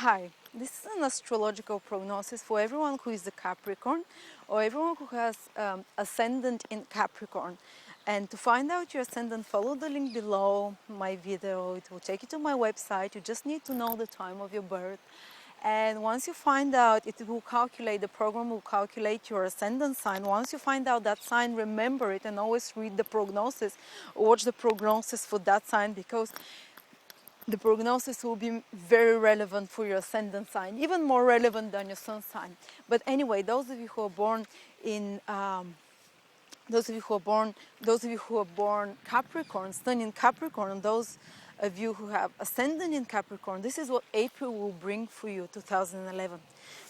Hi, this is an astrological prognosis for everyone who is a Capricorn or everyone who has ascendant in Capricorn. And to find out your ascendant, follow the link below my video. It will take you to my website. You just need to know the time of your birth. And once you find out, the program will calculate your ascendant sign. Once you find out that sign, remember it and always read the prognosis, watch the prognosis for that sign, because the prognosis will be very relevant for your ascendant sign, even more relevant than your sun sign. But anyway, those of you who are born in those of you who are born Capricorn, sun in Capricorn, and those of you who have ascendant in Capricorn, this is what April will bring for you, 2011.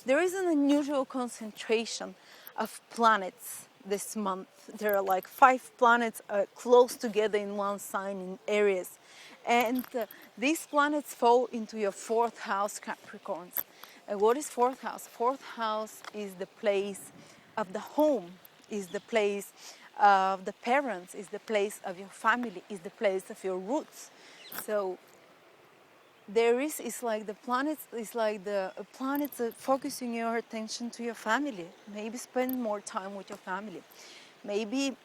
There is an unusual concentration of planets this month. There are like 5 planets close together in one sign in Aries. And these planets fall into your 4th house, Capricorns. And what is 4th house? 4th house is the place of the home, is the place of the parents, is the place of your family, is the place of your roots. So it's like the planets are focusing your attention to your family. Maybe spend more time with your family. Maybe,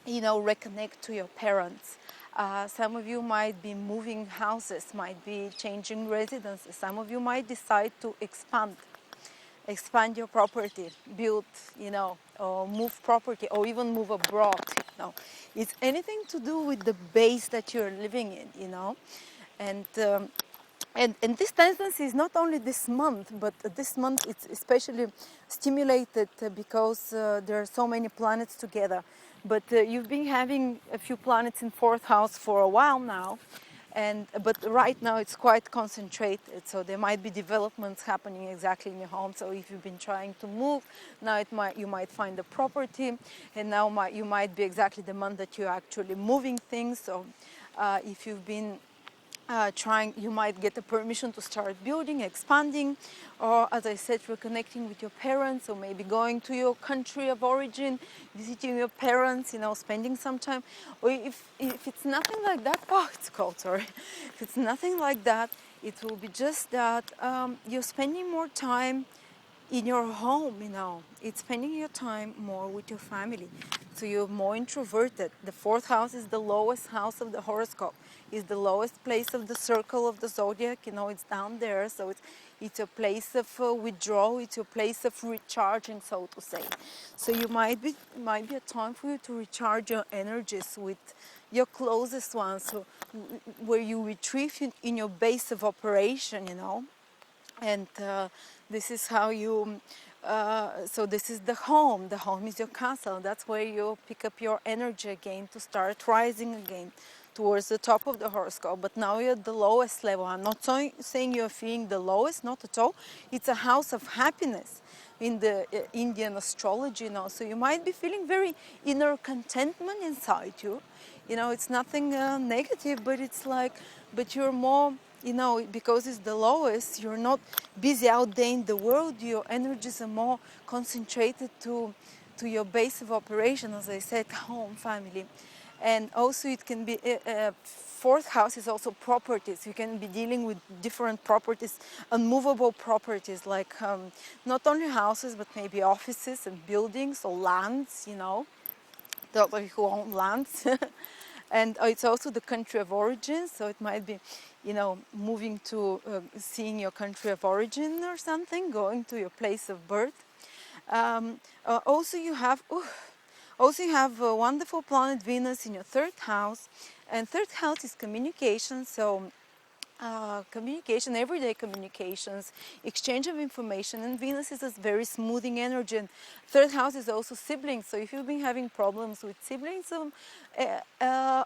reconnect to your parents. Some of you might be moving houses, might be changing residences. Some of you might decide to expand your property, build, or move property, or even move abroad. It's anything to do with the base that you're living in. And and this tendency is not only this month, but this month it's especially stimulated because there are so many planets together. But you've been having a few planets in 4th house for a while now, but right now it's quite concentrated. So there might be developments happening exactly in your home. So if you've been trying to move, now you might find a property, and now you might be exactly the month that you're actually moving things. So if you've been you might get the permission to start building, expanding, or as I said, reconnecting with your parents, or maybe going to your country of origin, visiting your parents, spending some time. Or if it's nothing like that, it's cold, sorry. If it's nothing like that, it will be just that you're spending more time in your home, it's spending your time more with your family. So you're more introverted. The 4th house is the lowest house of the horoscope. It's the lowest place of the circle of the zodiac. It's down there. So it's a place of withdrawal. It's a place of recharging, so to say. So you might be a time for you to recharge your energies with your closest ones, so where you retrieve in your base of operation, and this is how you so this is the home is your castle. That's where you pick up your energy again to start rising again towards the top of the horoscope. But now you're at the lowest level. I'm not saying you're feeling the lowest, not at all. It's a house of happiness in the Indian astrology, so you might be feeling very inner contentment inside you. It's nothing negative, but but you're more, because it's the lowest, you're not busy out there in the world. Your energies are more concentrated to your base of operation, as I said, home, family. And also it can be, 4th house is also properties. You can be dealing with different properties, unmovable properties, like not only houses, but maybe offices and buildings or lands, those of you who own lands. And it's also the country of origin, so it might be, moving to seeing your country of origin or something, going to your place of birth. Also, you have a wonderful planet Venus in your 3rd house, and 3rd house is communication. So communication, everyday communications, exchange of information, and Venus is a very smoothing energy. And 3rd house is also siblings. So if you've been having problems with siblings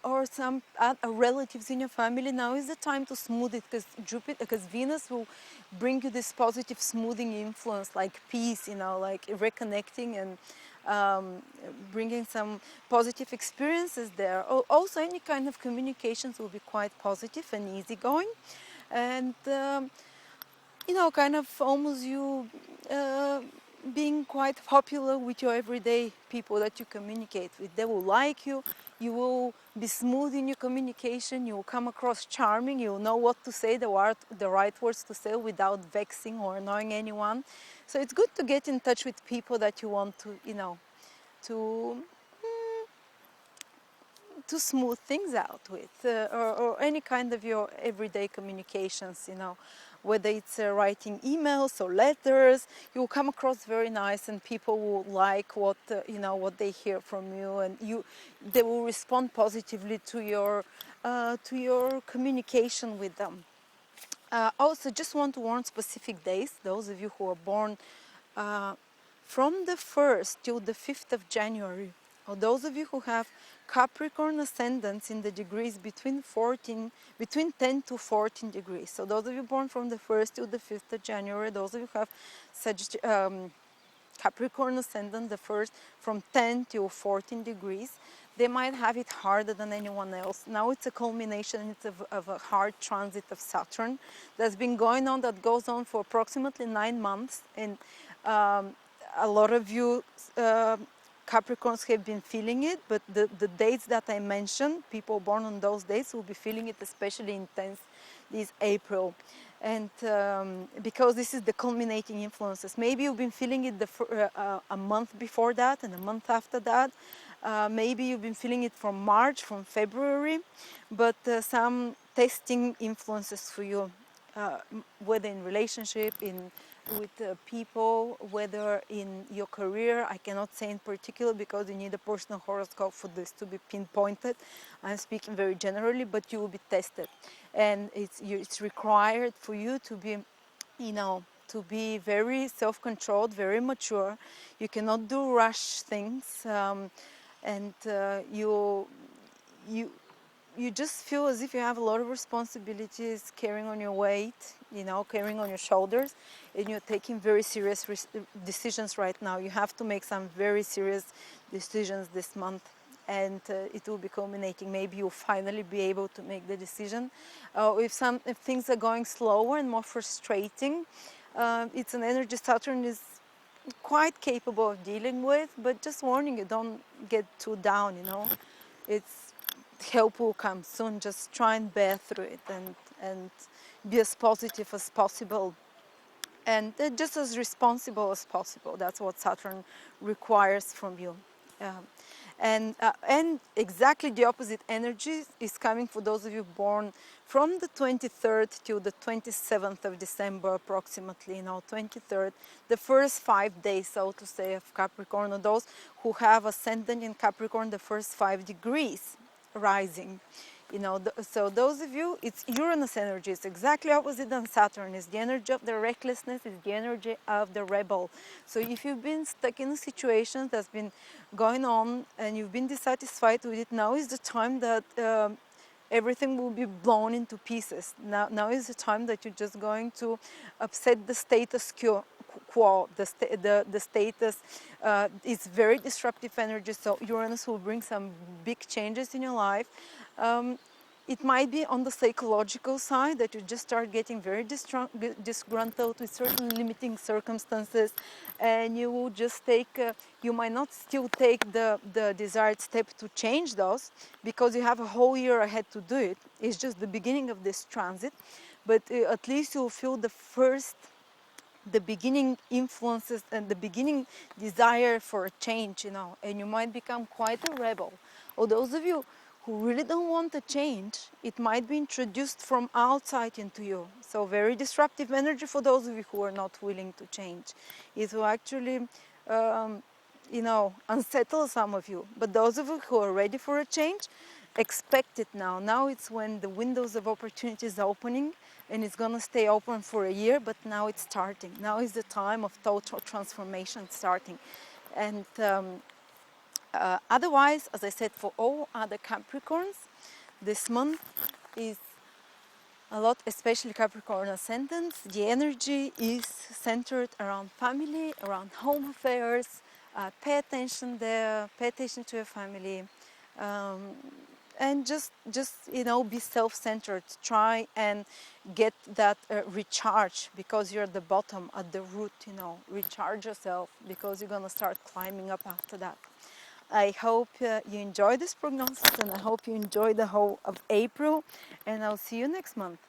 or some relatives in your family, now is the time to smooth it, because Venus will bring you this positive smoothing influence, like peace, like reconnecting and bringing some positive experiences there. Also, any kind of communications will be quite positive and easygoing, and kind of almost you being quite popular with your everyday people that you communicate with. They will like you. You will be smooth in your communication. You will come across charming. You will know what to say, the right words to say without vexing or annoying anyone. So it's good to get in touch with people that you want to, to to smooth things out with, or any kind of your everyday communications, whether it's writing emails or letters. You will come across very nice, and people will like what they hear from you, and they will respond positively to your communication with them. Also, just want to warn specific days. Those of you who are born from the 1st till the 5th of January, or those of you who have Capricorn ascendants in the degrees between 10 to 14 degrees. So those of you born from the 1st till the 5th of January, those of you who have Capricorn ascendant, the first from 10 to 14 degrees, they might have it harder than anyone else. Now it's a culmination of a hard transit of Saturn that's been going on, that goes on for approximately 9 months. And a lot of you Capricorns have been feeling it, but the dates that I mentioned, people born on those dates will be feeling it especially intense this April. And because this is the culminating influences. Maybe you've been feeling it a month before that and a month after that. Maybe you've been feeling it from March, from February, but some testing influences for you, whether in relationship, with people, whether in your career. I cannot say in particular because you need a personal horoscope for this to be pinpointed. I'm speaking very generally, but you will be tested, and it's required for you to be, to be very self-controlled, very mature. You cannot do rush things, and you just feel as if you have a lot of responsibilities, carrying on your weight, carrying on your shoulders, and you're taking very serious decisions right now. You have to make some very serious decisions this month, and it will be culminating. Maybe you'll finally be able to make the decision. If things are going slower and more frustrating, it's an energy Saturn is quite capable of dealing with, but just warning you, don't get too down, It's help will come soon. Just try and bear through it, and be as positive as possible, and just as responsible as possible. That's what Saturn requires from you. And exactly the opposite energy is coming for those of you born from the 23rd to the 27th of December, approximately. 23rd, the first 5 days, so to say, of Capricorn, or those who have ascendant in Capricorn, the first 5 degrees rising. So those of you, it's Uranus energy. It's exactly opposite than Saturn. It's the energy of the recklessness. It's the energy of the rebel. So if you've been stuck in a situation that's been going on and you've been dissatisfied with it, now is the time that everything will be blown into pieces. Now is the time that you're just going to upset the status quo. The status is very disruptive energy, so Uranus will bring some big changes in your life. It might be on the psychological side that you just start getting very disgruntled with certain limiting circumstances, and you will just you might not still take the desired step to change those, because you have a whole year ahead to do it. It's just the beginning of this transit, but at least you'll feel the beginning influences and the beginning desire for a change, and you might become quite a rebel. Or those of you who really don't want a change, it might be introduced from outside into you. So very disruptive energy for those of you who are not willing to change. It will actually, unsettle some of you. But those of you who are ready for a change, expect it now. Now it's when the windows of opportunity is opening, and it's going to stay open for a year, but now it's starting. Now is the time of total transformation starting. And otherwise, as I said, for all other Capricorns, this month is a lot, especially Capricorn ascendants. The energy is centered around family, around home affairs. Pay attention there, pay attention to your family. And just be self-centered. Try and get that recharge, because you're at the bottom, at the root. Recharge yourself, because you're gonna start climbing up after that. I hope you enjoy this prognosis, and I hope you enjoy the whole of April, and I'll see you next month.